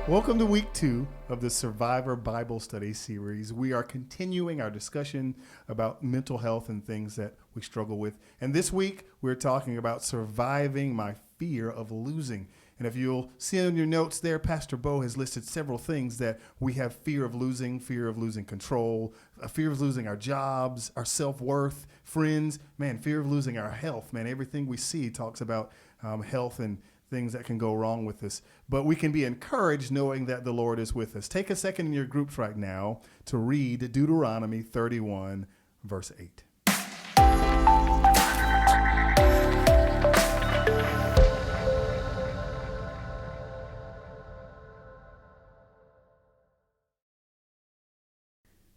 Welcome to week 2 of the Survivor Bible Study series. We are continuing our discussion about mental health and things that we struggle with. And this week, we're talking about surviving my fear of losing. And if you'll see on your notes there, Pastor Bo has listed several things that we have fear of losing control, a fear of losing our jobs, our self-worth, friends, fear of losing our health. Everything we see talks about health and things that can go wrong with us. But we can be encouraged knowing that the Lord is with us. Take a second in your groups right now to read Deuteronomy 31, verse 8.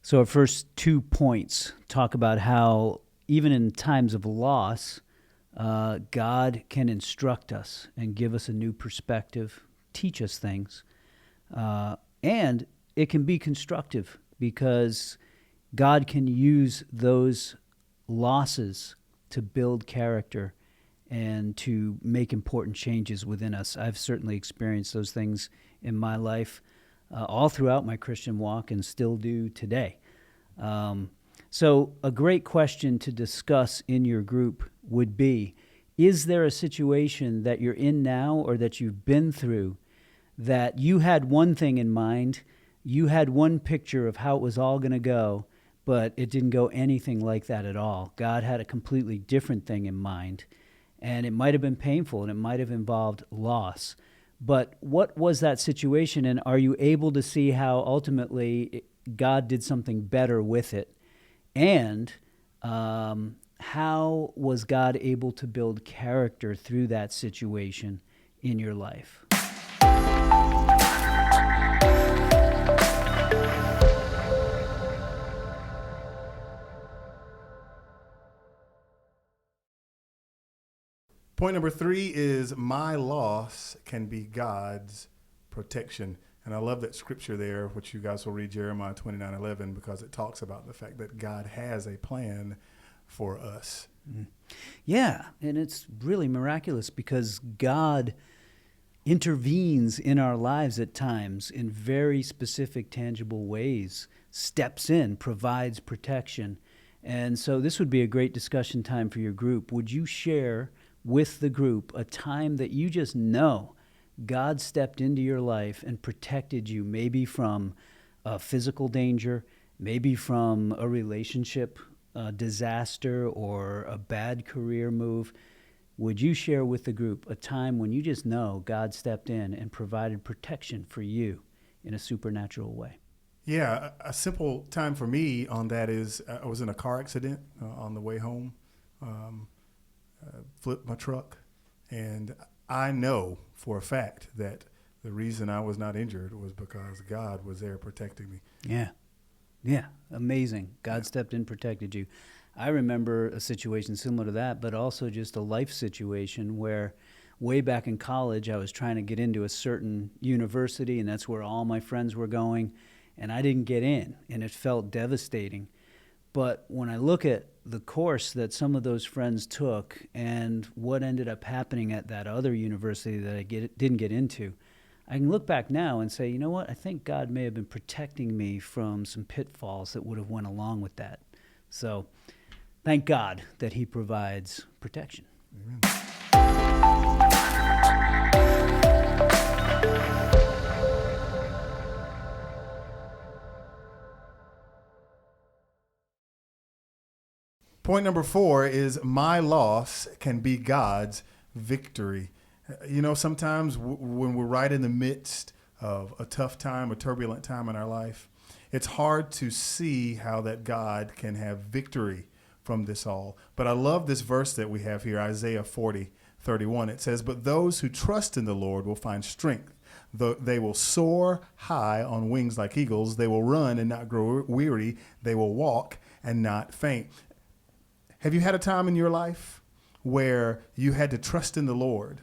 So our first 2 points talk about how even in times of loss, God can instruct us and give us a new perspective, teach us things. And it can be constructive because God can use those losses to build character and to make important changes within us. I've certainly experienced those things in my life all throughout my Christian walk and still do today. So a great question to discuss in your group would be, is there a situation that you're in now or that you've been through that you had one thing in mind, you had one picture of how it was all going to go, but it didn't go anything like that at all? God had a completely different thing in mind, and it might have been painful and it might have involved loss. But what was that situation, and are you able to see how ultimately God did something better with it? And how was God able to build character through that situation in your life? Point number 3 is my loss can be God's protection. And I love that scripture there, which you guys will read, Jeremiah 29:11, because it talks about the fact that God has a plan for us. Yeah, and it's really miraculous because God intervenes in our lives at times in very specific, tangible ways, steps in, provides protection. And so this would be a great discussion time for your group. Would you share with the group a time that you just know God stepped into your life and protected you, maybe from a physical danger, maybe from a relationship disaster or a bad career move? Would you share with the group a time when you just know God stepped in and provided protection for you in a supernatural way? Yeah, a simple time for me on that is I was in a car accident on the way home, flipped my truck, and I know for a fact that the reason I was not injured was because God was there protecting me. Yeah, amazing. God stepped in, protected you. I remember a situation similar to that, but also just a life situation where way back in college, I was trying to get into a certain university, and that's where all my friends were going, and I didn't get in, and it felt devastating. But when I look at the course that some of those friends took and what ended up happening at that other university that I didn't get into, I can look back now and say, you know what, I think God may have been protecting me from some pitfalls that would have went along with that. So thank God that he provides protection. Amen. Point number 4 is my loss can be God's victory. You know, sometimes when we're right in the midst of a tough time, a turbulent time in our life, it's hard to see how that God can have victory from this all. But I love this verse that we have here, Isaiah 40:31. It says, "But those who trust in the Lord will find strength. They will soar high on wings like eagles. They will run and not grow weary. They will walk and not faint." Have you had a time in your life where you had to trust in the Lord,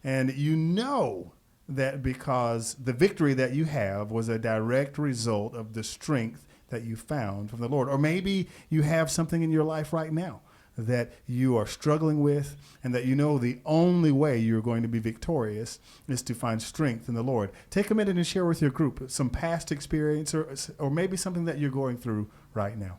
and you know that because the victory that you have was a direct result of the strength that you found from the Lord? Or maybe you have something in your life right now that you are struggling with, and that you know the only way you're going to be victorious is to find strength in the Lord. Take a minute and share with your group some past experience or maybe something that you're going through right now.